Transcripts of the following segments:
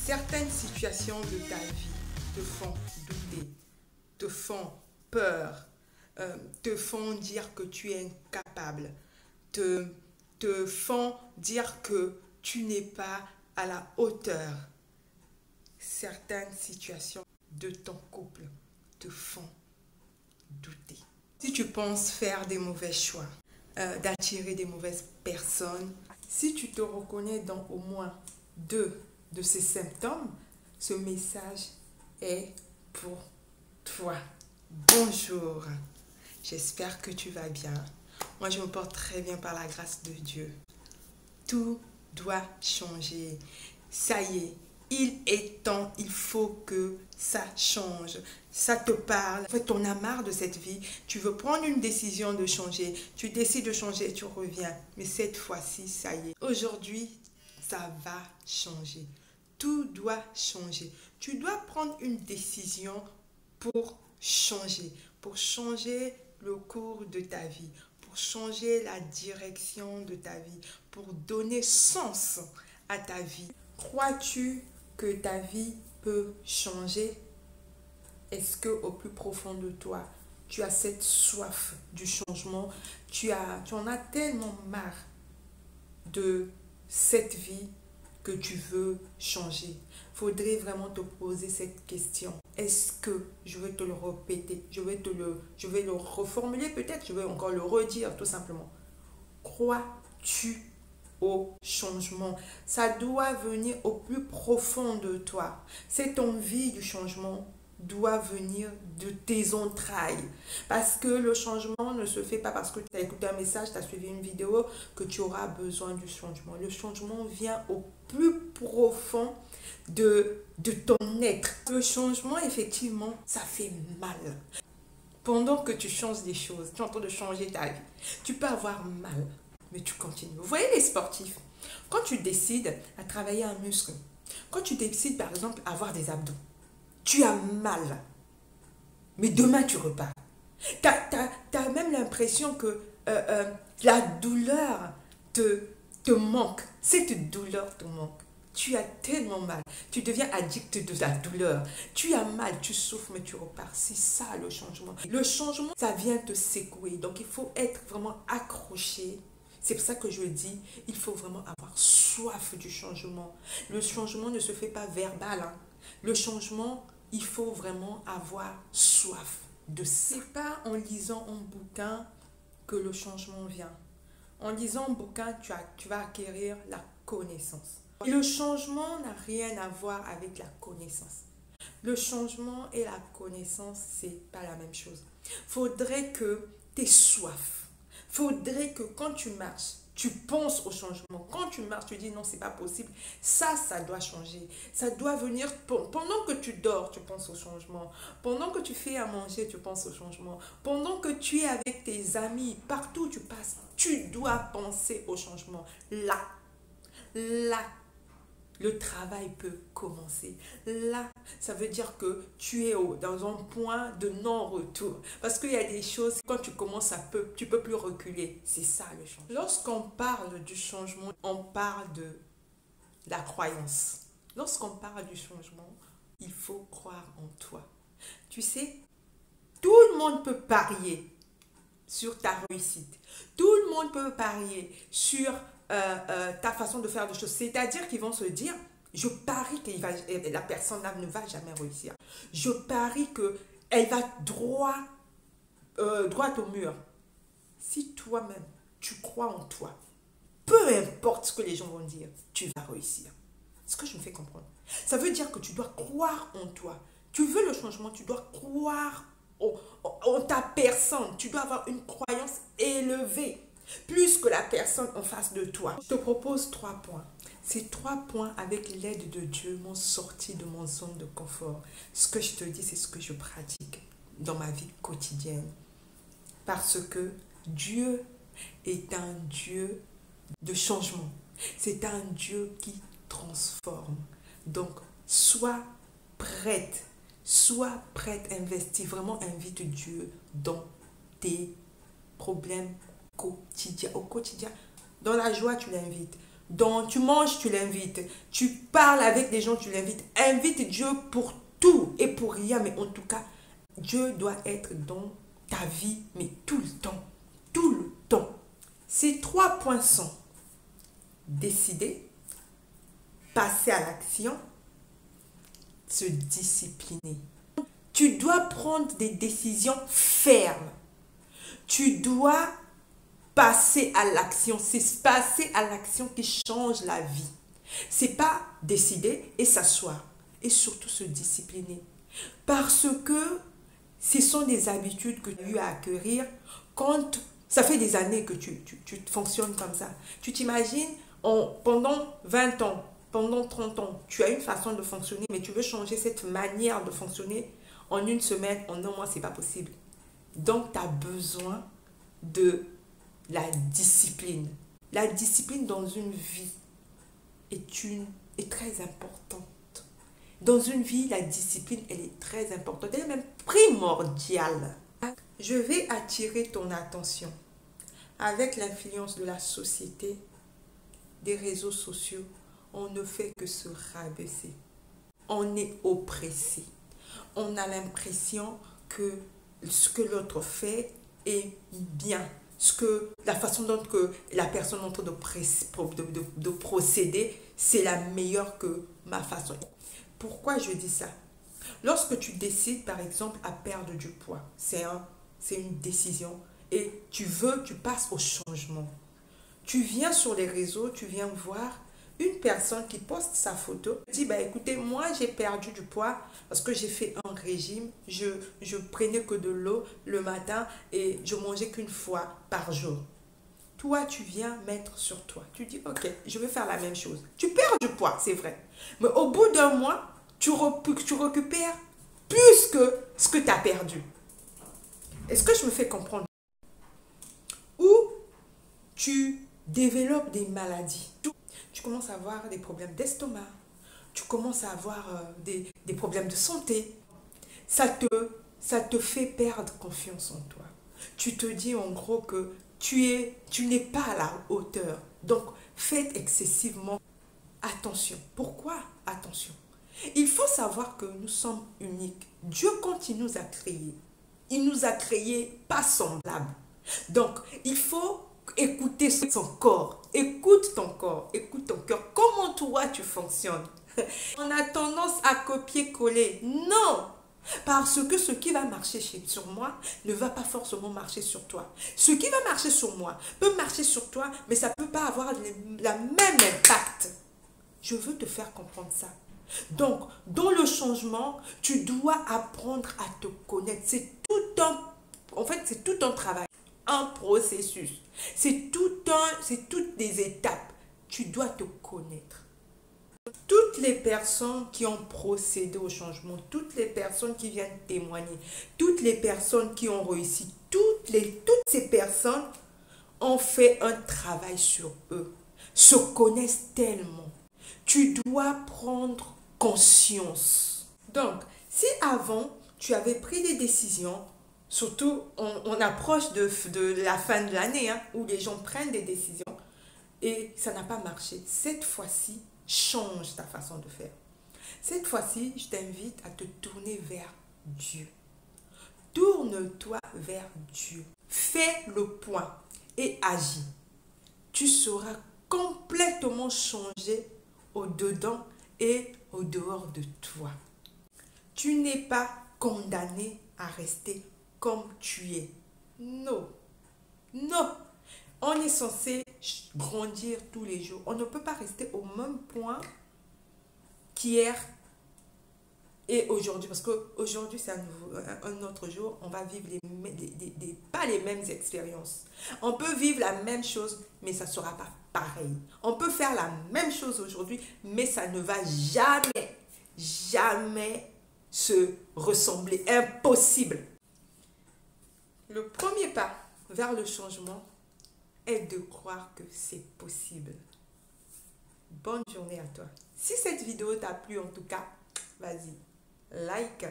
Certaines situations de ta vie te font douter, te font peur, te font dire que tu es incapable, te, te font dire que tu n'es pas à la hauteur. Certaines situations de ton couple te font douter. Si tu penses faire des mauvais choix, d'attirer des mauvaises personnes, si tu te reconnais dans au moins deux de ces symptômes, ce message est pour toi. Bonjour, j'espère que tu vas bien. Moi, je me porte très bien par la grâce de Dieu. Tout doit changer. Ça y est, il est temps, il faut que ça change. Ça te parle. En fait, on a marre de cette vie. Tu veux prendre une décision de changer. Tu décides de changer et tu reviens. Mais cette fois-ci, ça y est. Aujourd'hui, ça va changer. Tout doit changer. Tu dois prendre une décision pour changer le cours de ta vie, pour changer la direction de ta vie, pour donner sens à ta vie. Crois-tu que ta vie peut changer? Est-ce que au plus profond de toi, tu as cette soif du changement? Tu en as tellement marre de cette vie que tu veux changer. Faudrait vraiment te poser cette question. Est-ce que, je vais te le répéter, je vais le reformuler peut-être, je vais encore le redire tout simplement. Crois-tu au changement? Ça doit venir au plus profond de toi. Cette envie du changement doit venir de tes entrailles. Parce que le changement ne se fait pas parce que tu as écouté un message, tu as suivi une vidéo, que tu auras besoin du changement. Le changement vient au plus profond de ton être. Le changement, effectivement, ça fait mal. Pendant que tu changes des choses, tu es en train de changer ta vie, tu peux avoir mal, mais tu continues. Vous voyez les sportifs, quand tu décides à travailler un muscle, quand tu décides par exemple à avoir des abdos, tu as mal, mais demain tu repars. Tu as même l'impression que la douleur te manque. Cette douleur te manque. Tu as tellement mal. Tu deviens addict de la douleur. Tu as mal, tu souffres, mais tu repars. C'est ça le changement. Le changement, ça vient te secouer. Donc il faut être vraiment accroché. C'est pour ça que je dis, il faut vraiment avoir soif du changement. Le changement ne se fait pas verbal. Hein. Le changement, il faut vraiment avoir soif de ça. C'est pas en lisant un bouquin que le changement vient. En lisant un bouquin, tu vas acquérir la connaissance. Et le changement n'a rien à voir avec la connaissance. Le changement et la connaissance, c'est pas la même chose. Faudrait que tu aies soif. Faudrait que quand tu marches, tu penses au changement. Quand tu marches, tu dis non, c'est pas possible. Ça doit changer. Ça doit venir pendant que tu dors, tu penses au changement. Pendant que tu fais à manger, tu penses au changement. Pendant que tu es avec tes amis, partout où tu passes, tu dois penser au changement. Là, le travail peut commencer. Là, ça veut dire que tu es dans un point de non-retour. Parce qu'il y a des choses, quand tu commences, tu ne peux plus reculer. C'est ça le changement. Lorsqu'on parle du changement, on parle de la croyance. Lorsqu'on parle du changement, il faut croire en toi. Tu sais, tout le monde peut parier sur ta réussite. Tout le monde peut parier sur ta façon de faire des choses. C'est-à-dire qu'ils vont se dire, je parie que la personne là ne va jamais réussir. Je parie qu'elle va droit au mur. Si toi-même, tu crois en toi, peu importe ce que les gens vont dire, tu vas réussir. Ce que je me fais comprendre. Ça veut dire que tu dois croire en toi. Tu veux le changement, tu dois croire en ta personne. Tu dois avoir une croyance élevée, plus que la personne en face de toi. Je te propose 3 points. Ces 3 points, avec l'aide de Dieu, m'ont sorti de mon zone de confort. Ce que je te dis, c'est ce que je pratique dans ma vie quotidienne. Parce que Dieu est un Dieu de changement. C'est un Dieu qui transforme. Donc, sois prête, investis, vraiment invite Dieu dans tes problèmes quotidiens. Au quotidien, dans la joie, tu l'invites. Donc, tu manges, tu l'invites. Tu parles avec des gens, tu l'invites. Invite Dieu pour tout et pour rien. Mais en tout cas, Dieu doit être dans ta vie, mais tout le temps. Tout le temps. Ces 3 points sont décider, passer à l'action, se discipliner. Tu dois prendre des décisions fermes. Tu dois passer à l'action. C'est passer à l'action qui change la vie. C'est pas décider et s'asseoir. Et surtout se discipliner. Parce que ce sont des habitudes que tu as eu à acquérir quand ça fait des années que tu fonctionnes comme ça. Tu t'imagines, pendant 20 ans, pendant 30 ans, tu as une façon de fonctionner, mais tu veux changer cette manière de fonctionner en une semaine, en un mois, c'est pas possible. Donc, tu as besoin de la discipline. La discipline dans une vie est très importante. Dans une vie, la discipline, elle est très importante. Elle est même primordiale. Je vais attirer ton attention. Avec l'influence de la société, des réseaux sociaux, on ne fait que se rabaisser. On est oppressé. On a l'impression que ce que l'autre fait est bien. La façon dont que la personne est en train de procéder, c'est la meilleure que ma façon. Pourquoi je dis ça? Lorsque tu décides, par exemple, à perdre du poids, c'est une décision et tu passes au changement. Tu viens sur les réseaux, tu viens voir une personne qui poste sa photo, dit, bah écoutez, moi j'ai perdu du poids parce que j'ai fait un régime, je prenais que de l'eau le matin et je mangeais qu'une fois par jour. Toi, tu viens mettre sur toi. Tu dis, ok, je vais faire la même chose. Tu perds du poids, c'est vrai. Mais au bout d'un mois, tu récupères plus que ce que tu as perdu. Est-ce que je me fais comprendre? Ou tu développes des maladies. Tu commences à avoir des problèmes d'estomac. Tu commences à avoir des problèmes de santé. Ça te fait perdre confiance en toi. Tu te dis en gros que tu n'es pas à la hauteur. Donc, faites excessivement attention. Pourquoi attention? Il faut savoir que nous sommes uniques. Dieu, quand il nous a créés pas semblables. Donc, il faut écouter son corps. Écoute ton corps, écoute ton cœur. Comment toi tu fonctionnes? On a tendance à copier-coller. Non! Parce que ce qui va marcher sur moi ne va pas forcément marcher sur toi. Ce qui va marcher sur moi peut marcher sur toi, mais ça ne peut pas avoir le même impact. Je veux te faire comprendre ça. Donc, dans le changement, tu dois apprendre à te connaître. C'est tout un travail, un processus. C'est toutes des étapes. Tu dois te connaître. Toutes les personnes qui ont procédé au changement, toutes les personnes qui viennent témoigner, toutes les personnes qui ont réussi, toutes ces personnes ont fait un travail sur eux, se connaissent tellement. Tu dois prendre conscience. Donc, si avant, tu avais pris des décisions, surtout on approche de la fin de l'année, hein, où les gens prennent des décisions, et ça n'a pas marché. Cette fois-ci, change ta façon de faire. Cette fois-ci, je t'invite à te tourner vers Dieu. Tourne-toi vers Dieu. Fais le point et agis. Tu seras complètement changé au-dedans et au-dehors de toi. Tu n'es pas condamné à rester comme tu es. Non. Non. On est censé grandir tous les jours. On ne peut pas rester au même point qu'hier et aujourd'hui. Parce qu'aujourd'hui, c'est un autre jour. On va vivre pas les mêmes expériences. On peut vivre la même chose, mais ça ne sera pas pareil. On peut faire la même chose aujourd'hui, mais ça ne va jamais se ressembler. Impossible. Le premier pas vers le changement est de croire que c'est possible. Bonne journée à toi. Si cette vidéo t'a plu, en tout cas, vas-y, like,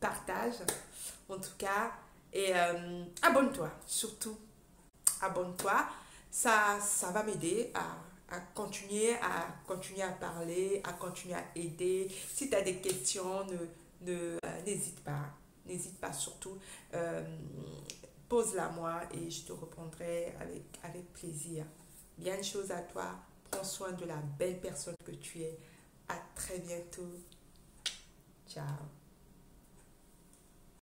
partage, en tout cas, et abonne-toi, surtout, abonne-toi. Ça va m'aider à continuer à parler, à continuer à aider. Si tu as des questions, n'hésite pas. N'hésite pas surtout. Pose-la moi et je te répondrai avec plaisir. Bien de choses à toi. Prends soin de la belle personne que tu es. À très bientôt. Ciao.